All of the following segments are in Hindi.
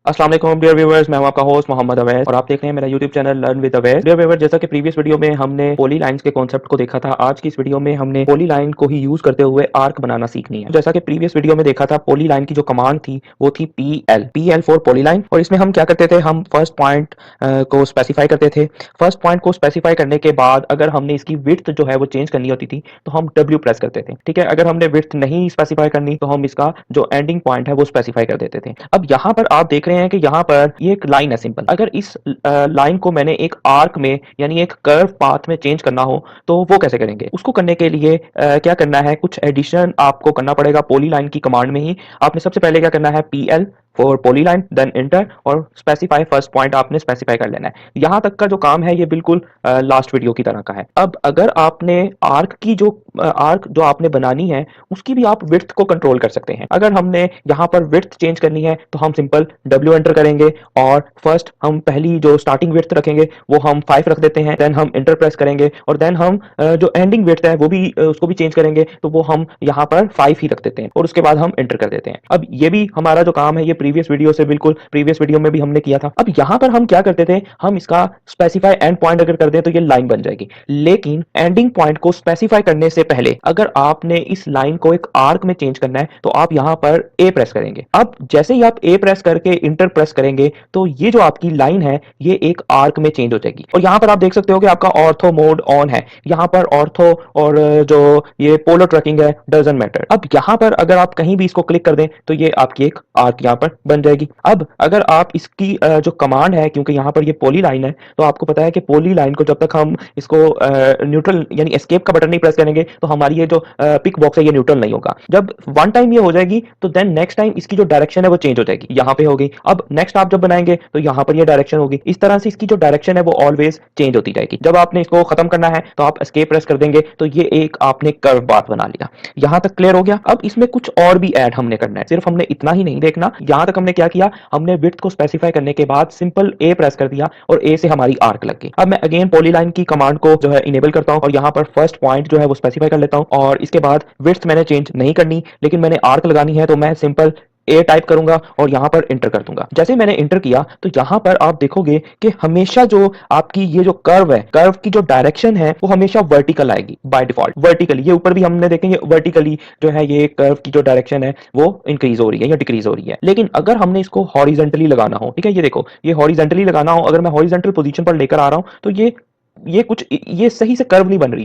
अस्सलाम वालेकुम डियर व्यूअर्स, मैं हूं आपका होस्ट मोहम्मद अवैस और आप देख रहे हैं मेरा YouTube channel learn with Awais. Dear viewers, जैसा कि प्रीवियस वीडियो में हमने पॉली लाइंस के कॉन्सेप्ट को देखा था, आज की इस वीडियो में हमने पॉली लाइन को ही यूज करते हुए आर्क बनाना सीखनी है। जैसा कि प्रीवियस वीडियो में देखा था, पॉली लाइन की जो कमांड थी वो थी पीएल फॉर पॉली लाइन। और इसमें हम क्या करते थे, हम फर्स्ट पॉइंट को स्पेसिफाई करते थे। फर्स्ट पॉइंट को स्पेसिफाई करने के बाद अगर हमने इसकी विड्थ जो है वो चेंज करनी होती थी तो हम डब्ल्यू प्रेस करते थे। ठीक है, अगर हमने विड्थ नहीं स्पेसिफाई करनी तो हम इसका जो एंडिंग पॉइंट है वो स्पेसिफाई कर देते थे। अब यहाँ पर आप देख रहे हैं कि यहाँ पर ये एक लाइन है सिंपल। अगर इस लाइन को मैंने एक आर्क में यानी एक कर्व पाथ में चेंज करना हो तो वो कैसे करेंगे? उसको करने के लिए क्या करना है, कुछ एडिशन आपको करना पड़ेगा पॉली लाइन की कमांड में ही। आपने सबसे पहले क्या करना है, PL for polyline then enter और स्पेसिफाई फर्स्ट पॉइंट आपने स्पेसिफाई कर लेना है। यहां तक का जो काम है ये बिल्कुल लास्ट वीडियो की तरह का है। अब अगर आपने आर्क जो आपने बनानी है उसकी भी आप विड्थ को कंट्रोल कर सकते हैं। अगर हमने यहाँ पर विड्थ चेंज करनी है तो हम सिंपल डब्ल्यू एंटर करेंगे और फर्स्ट हम पहली जो स्टार्टिंग विड्थ रखेंगे वो हम 5 रख देते हैं। देन हम इंटर प्रेस करेंगे और देन हम जो एंडिंग विड्थ है वो भी उसको भी चेंज करेंगे तो वो हम यहाँ पर 5 ही रख देते हैं और उसके बाद हम इंटर कर देते हैं। अब ये भी हमारा जो काम है ये प्रीवियस वीडियो से बिल्कुल प्रीवियस वीडियो में भी हमने किया था। अब यहाँ पर हम क्या करते थे, हम इसका स्पेसिफाई एंड पॉइंट अगर कर दें तो ये लाइन बन जाएगी। लेकिन एंडिंग पॉइंट को स्पेसिफाई करने से पहले अगर आपने इस लाइन को एक आर्क में चेंज करना है तो आप यहाँ पर ए प्रेस करेंगे। अब जैसे ही आप ए प्रेस करके इंटर प्रेस करेंगे तो ये जो आपकी लाइन है ये एक आर्क में चेंज हो जाएगी। और यहाँ पर आप देख सकते हो कि आपका ऑर्थो मोड ऑन है। यहाँ पर ऑर्थो और जो ये पोलो ट्रैकिंग है डजंट मैटर। अब यहाँ पर अगर आप कहीं भी इसको क्लिक कर दें तो ये आपकी एक आर्क यहाँ पर बन जाएगी। अब अगर आप इसकी जो कमांड है, क्योंकि यहाँ पर ये पॉली लाइन है तो आपको पता है कि पॉली लाइन को जब तक हम इसको न्यूट्रल यानी एस्केप का बटन नहीं प्रेस करेंगे तो हमारी ये जो पिक बॉक्स है ये न्यूट्रल नहीं होगा। जब वन टाइम ये हो जाएगी तो देन नेक्स्ट टाइम इसकी जो डायरेक्शन है वो चेंज हो जाएगी, यहाँ पे होगी। अब नेक्स्ट आप जब बनाएंगे तो यहाँ पर ये डायरेक्शन होगी। इस तरह से इसकी जो डायरेक्शन है वो ऑलवेज चेंज होती जाएगी। जब आपने इसको खत्म करना है तो आप एस्केप प्रेस कर देंगे तो ये एक आपने कर्व पाथ बना लिया। यहाँ तक क्लियर हो गया। अब इसमें कुछ और भी ऐड हमने करना है, सिर्फ हमने इतना ही नहीं देखना। यहाँ तक हमने क्या किया, हमने विड्थ को स्पेसिफाई करने के बाद सिंपल ए प्रेस कर दिया और ए से हमारी आर्क लग गई। अब मैं अगेन पॉलीलाइन की कमांड को जो है इनेबल करता हूं और यहाँ पर फर्स्ट पॉइंट जो है वो स्पेसिफाई कर लेता हूं और इसके बाद विड्थ मैंने चेंज नहीं करनी, लेकिन मैंने आर्क लगानी है तो मैं सिंपल ए टाइप करूंगा और यहां पर इंटर कर दूंगा। जैसे मैंने इंटर किया तो यहां पर आप देखोगे कि हमेशा जो आपकी ये जो कर्व है, कर्व की जो डायरेक्शन है वो हमेशा वर्टिकल आएगी बाय डिफॉल्ट। वर्टिकली ये ऊपर भी हमने देखेंगे वर्टिकली जो है ये कर्व की जो डायरेक्शन है वो इंक्रीज हो रही है या डिक्रीज हो रही है। लेकिन अगर हमने इसको हॉरिजेंटली लगाना हो, ठीक है, ये देखो ये हॉरिजेंटली लगाना हो, अगर मैं हॉरिजेंटल पोजीशन पर लेकर आ रहा हूं तो ये सही से कर्व नहीं बन रही।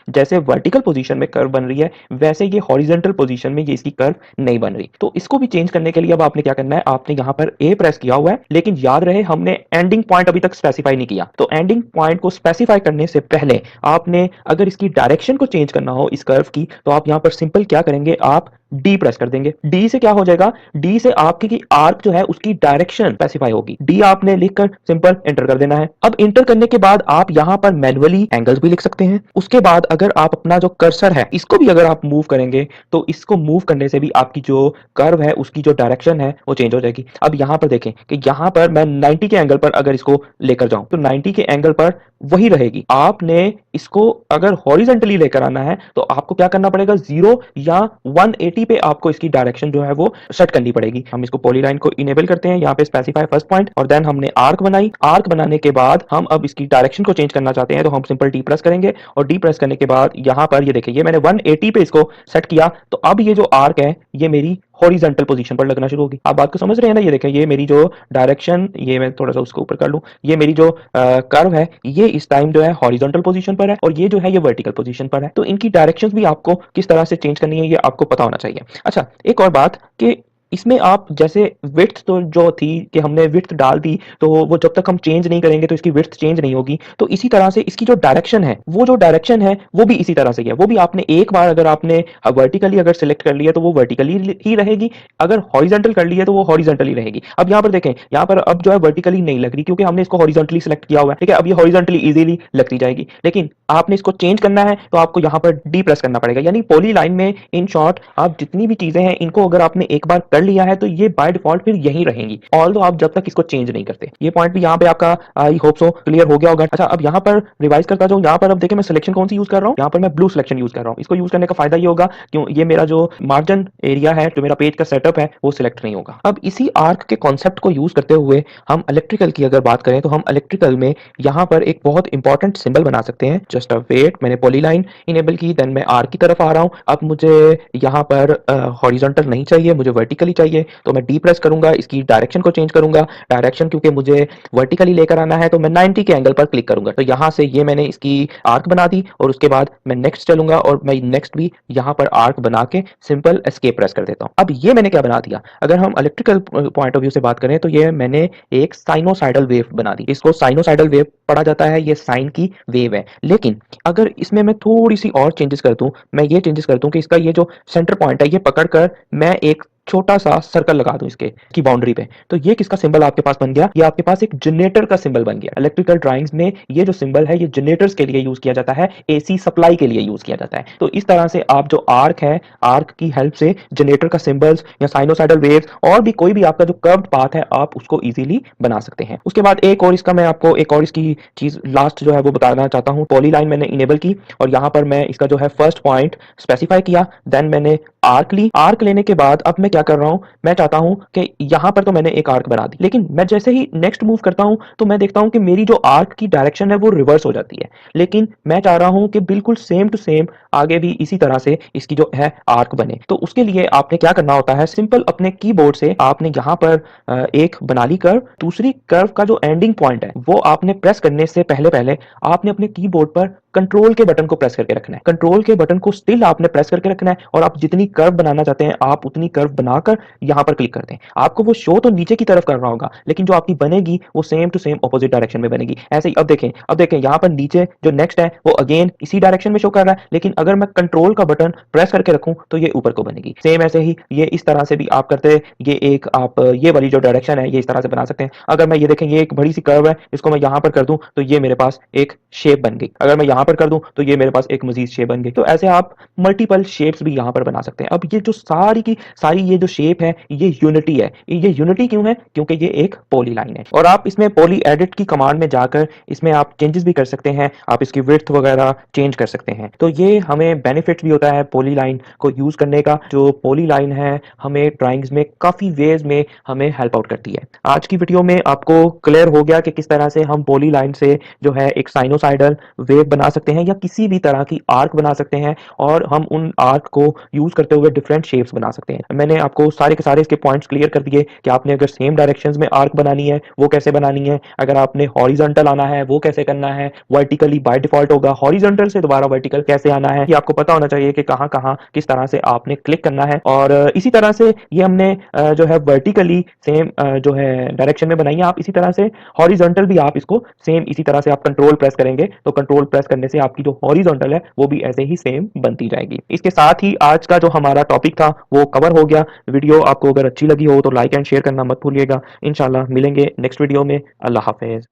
जैसे वर्टिकल पोजीशन में कर्व बन रही है वैसे ये हॉरिजॉन्टल पोजीशन में ये इसकी कर्व नहीं बन रही। तो इसको भी चेंज करने के लिए अब आपने क्या करना है, आपने यहाँ पर ए प्रेस किया हुआ है लेकिन याद रहे हमने एंडिंग पॉइंट अभी तक स्पेसिफाई नहीं किया। तो एंडिंग पॉइंट को स्पेसिफाई करने से पहले आपने अगर इसकी डायरेक्शन को चेंज करना हो इस कर्व की तो आप यहाँ पर सिंपल क्या करेंगे, आप डी प्रेस कर देंगे। डी से क्या हो जाएगा, डी से आपकी की आर्क जो है उसकी डायरेक्शन स्पेसिफाई होगी। डी आपने लिखकर सिंपल एंटर कर देना है। अब इंटर करने के बाद आप यहां पर मैन्युअली एंगल्स भी लिख सकते हैं। उसके बाद अगर आप अपना जो कर्सर है इसको भी अगर आप मूव करेंगे तो इसको मूव करने से भी आपकी जो कर्व है उसकी जो डायरेक्शन है वो चेंज हो जाएगी। अब यहां पर देखें कि यहां पर मैं 90 के एंगल पर अगर इसको लेकर जाऊं तो 90 के एंगल पर वही रहेगी। आपने इसको अगर हॉरिजेंटली लेकर आना है तो आपको क्या करना पड़ेगा, 0 या 180 पे आपको इसकी डायरेक्शन जो है वो सेट करनी पड़ेगी। हम इसको पॉलीलाइन को इनेबल करते हैं, यहाँ पे स्पेसिफाई फर्स्ट पॉइंट और देन हमने आर्क बनाई। आर्क बनाने के बाद हम अब इसकी डायरेक्शन को चेंज करना चाहते हैं तो हम सिंपल डी प्रेस करेंगे और डी प्रेस करने के बाद यहाँ पर ये देखिए ये मैंने 180 पे इसको सेट किया तो अब ये जो आर्क है ये मेरी हॉरिजॉन्टल पोजीशन पर लगना शुरू होगी। आप बात को समझ रहे हैं ना, ये देखें ये मेरी जो डायरेक्शन, ये मैं थोड़ा सा उसको ऊपर कर लूं, ये मेरी जो कर्व है ये इस टाइम जो है हॉरिजॉन्टल पोजीशन पर है और ये जो है ये वर्टिकल पोजीशन पर है। तो इनकी डायरेक्शंस भी आपको किस तरह से चेंज करनी है ये आपको पता होना चाहिए। अच्छा, एक और बात कि इसमें आप जैसे विड्थ तो जो थी कि हमने विड्थ डाल दी तो वो जब तक हम चेंज नहीं करेंगे तो इसकी विड्थ चेंज नहीं होगी। तो इसी तरह से इसकी जो डायरेक्शन है वो जो डायरेक्शन है वो भी इसी तरह से है। वो भी आपने एक बार अगर आपने वर्टिकली अगर सिलेक्ट कर लिया तो वो वर्टिकली ही रहेगी, अगर हॉरिजॉन्टल कर लिया तो वो हॉरिजॉन्टली रहेगी। अब यहाँ पर देखें, यहाँ पर अब जो है वर्टिकली नहीं लग रही क्योंकि हमने इसको हॉरिजॉन्टली सिलेक्ट किया हुआ है। ठीक है, अब ये हॉरिजॉन्टली इजीली लगती जाएगी। लेकिन आपने इसको चेंज करना है तो आपको यहाँ पर डी प्रेस करना पड़ेगा। यानी पॉली लाइन में इन शॉर्ट आप जितनी भी चीजें हैं इनको अगर आपने एक बार कर लिया है तो ये बाय डिफॉल्ट फिर यहीं रहेंगी, ऑल्दो आप जब तक इसको चेंज नहीं करते। ये पॉइंट भी यहाँ पे आपका आई होप सो क्लियर हो गया होगा। अच्छा, अब यहाँ पर रिवाइज करता जाऊँ। यहाँ पर अब देखिए मैं सिलेक्शन कौन सी यूज कर रहा हूँ, यहाँ पर मैं ब्लू सिलेक्शन यूज कर रहा हूँ। इसको यूज करने का फायदा ये होगा क्यों, ये मेरा जो मार्जिन एरिया है, जो मेरा पेज का सेटअप है, वो सिलेक्ट नहीं होगा। अब इसी आर्क के कॉन्सेप्ट को यूज करते हुए हम इलेक्ट्रिकल की अगर बात करें तो हम इलेक्ट्रिकल में यहाँ पर एक बहुत इंपॉर्टेंट सिंबल बना सकते हैं। जस्ट अ वेट, मैंने पॉलीलाइन इनेबल की, देन मैं आर्क की तरफ आ रहा हूँ। अब मुझे यहाँ पर हॉरिजॉन्टल नहीं चाहिए, मुझे वर्टिकली चाहिए, तो मैं डी प्रेस करूंगा, इसकी डायरेक्शन को चेंज करूंगा। डायरेक्शन क्योंकि मुझे वर्टिकली लेकर आना है तो मैं 90 के एंगल पर क्लिक करूंगा। तो यहाँ से ये मैंने इसकी आर्क बना दी और उसके बाद मैं नेक्स्ट चलूंगा और मैं नेक्स्ट भी यहाँ पर आर्क बना के सिंपल एस्केप प्रेस कर देता हूँ। अब ये मैंने क्या बना दिया, अगर हम इलेक्ट्रिकल पॉइंट ऑफ व्यू से बात करें तो ये मैंने एक साइनोसाइडल वेव बना दी। इसको साइनोसाइडल वेव पढ़ा जाता है, ये साइन की वेव है। लेकिन अगर इसमें मैं थोड़ी सी और चेंजेस कर दूं, मैं ये चेंजेस कर दूं कि इसका ये जो सेंटर पॉइंट है ये पकड़कर मैं एक छोटा सा सर्कल लगा दूं इसके की बाउंड्री पे, तो ये किसका सिंबल आपके पास बन गया, ये आपके पास एक जनरेटर का सिंबल बन गया। इलेक्ट्रिकल ड्राइंग्स में ये जो सिंबल है ये जनरेटर्स के लिए यूज किया जाता है, एसी सप्लाई के लिए यूज किया जाता है। तो इस तरह से आप जो आर्क है, आर्क की हेल्प से जनरेटर का सिंबल्स या साइनोसाइडल वेव्स और भी कोई भी आपका जो कर्व्ड पाथ है आप उसको इजीली बना सकते हैं। उसके बाद एक और इसका मैं आपको एक और इसकी चीज लास्ट जो है वो बताना चाहता हूं। पॉलीलाइन मैंने इनेबल की और यहां पर मैं इसका जो है फर्स्ट पॉइंट स्पेसिफाई किया, देन मैंने आर्क ली। आर्क लेने के बाद अब मैं क्या कर रहा हूं, मैं चाहता हूं कि यहां पर तो मैंने एक आर्क बना दी, लेकिन मैं जैसे ही नेक्स्ट मूव करता हूं तो मैं देखता हूं कि मेरी जो आर्क की डायरेक्शन है वो रिवर्स हो जाती है। लेकिन मैं चाह रहा हूं कि बिल्कुल सेम टू सेम आगे भी इसी तरह से इसकी जो है आर्क बने। तो उसके लिए आपने क्या करना होता है, सिंपल अपने कीबोर्ड से आपने यहां पर एक बना ली कर्व, दूसरी कर्व का जो एंडिंग पॉइंट है वो आपने प्रेस करने से पहले पहले आपने अपने कीबोर्ड पर कंट्रोल के बटन को प्रेस करके रखना है। कंट्रोल के बटन को स्टिल आपने प्रेस करके रखना है और आप जितनी कर्व बनाना चाहते हैं आप उतनी कर्व बनाकर यहां पर क्लिक करते हैं। आपको वो शो तो नीचे की तरफ कर रहा होगा, लेकिन जो आपकी बनेगी वो same to same opposite direction में बनेगी। ऐसे ही अब देखें यहाँ पर नीचे जो नेक्स्ट है वो अगेन इसी डायरेक्शन में शो कर रहा है, लेकिन अगर मैं कंट्रोल का बटन प्रेस करके रखूं तो ये ऊपर को बनेगी। सेम ऐसे ही ये इस तरह से भी आप करते हैं, ये एक आप ये वाली जो डायरेक्शन है ये इस तरह से बना सकते हैं। अगर मैं ये देखें ये एक बड़ी सी कर्व है, इसको मैं यहाँ पर कर दूं तो ये मेरे पास एक शेप बन गई। अगर मैं यहाँ पर कर दूं तो ये मेरे पास एक मजीद शेप बन गई। तो ऐसे आप मल्टीपल शेप्स भी यहाँ पर बना सकते हैं। अब ये जो सारी की सारी ये जो शेप है ये यूनिटी है। ये यूनिटी क्यों है, क्योंकि ये एक पॉली लाइन है और आप इसमें पॉली एडिट की कमांड में जाकर इसमें आप चेंजेस भी कर सकते हैं, आप इसकी विड्थ वगैरह चेंज कर सकते हैं। तो ये हमें बेनिफिट भी होता है पॉली लाइन को यूज करने का। जो पॉली लाइन है हमें ड्राइंग्स में काफी वेज में हमें हेल्प आउट करती है। आज की वीडियो में आपको क्लियर हो गया कि किस तरह से हम पॉली लाइन से जो है एक साइनोसाइडल वेव बना सकते हैं या किसी भी तरह की आर्क बना सकते हैं और हम उन आर्क को यूज करते हुए डिफरेंट शेप्स बना सकते हैं। मैंने आपको सारे के सारे इसके पॉइंट्स क्लियर कर दिए कि आपने अगर सेम डायरेक्शंस में आर्क बनानी है वो कैसे बनानी है, अगर आपने हॉरिजॉन्टल आना है वो कैसे करना है, वर्टिकली बाय डिफॉल्ट होगा, हॉरिजॉन्टल से दोबारा वर्टिकल कैसे आना है, ये आपको पता होना चाहिए कि कहां कहां किस तरह से आपने क्लिक करना है। और इसी तरह से ये हमने जो है वर्टिकली सेम जो है डायरेक्शन में बनाई है, आप इसी तरह से हॉरिजॉन्टल भी आप इसको सेम इसी तरह से आप कंट्रोल प्रेस करेंगे तो कंट्रोल प्रेस करने से आपकी जो हॉरिजॉन्टल है वो भी ऐसे ही सेम बनती जाएगी। इसके साथ ही आज का जो हमारा टॉपिक था वो कवर हो गया। वीडियो आपको अगर अच्छी लगी हो तो लाइक एंड शेयर करना मत भूलिएगा। इंशाल्लाह मिलेंगे नेक्स्ट वीडियो में। अल्लाह हाफिज।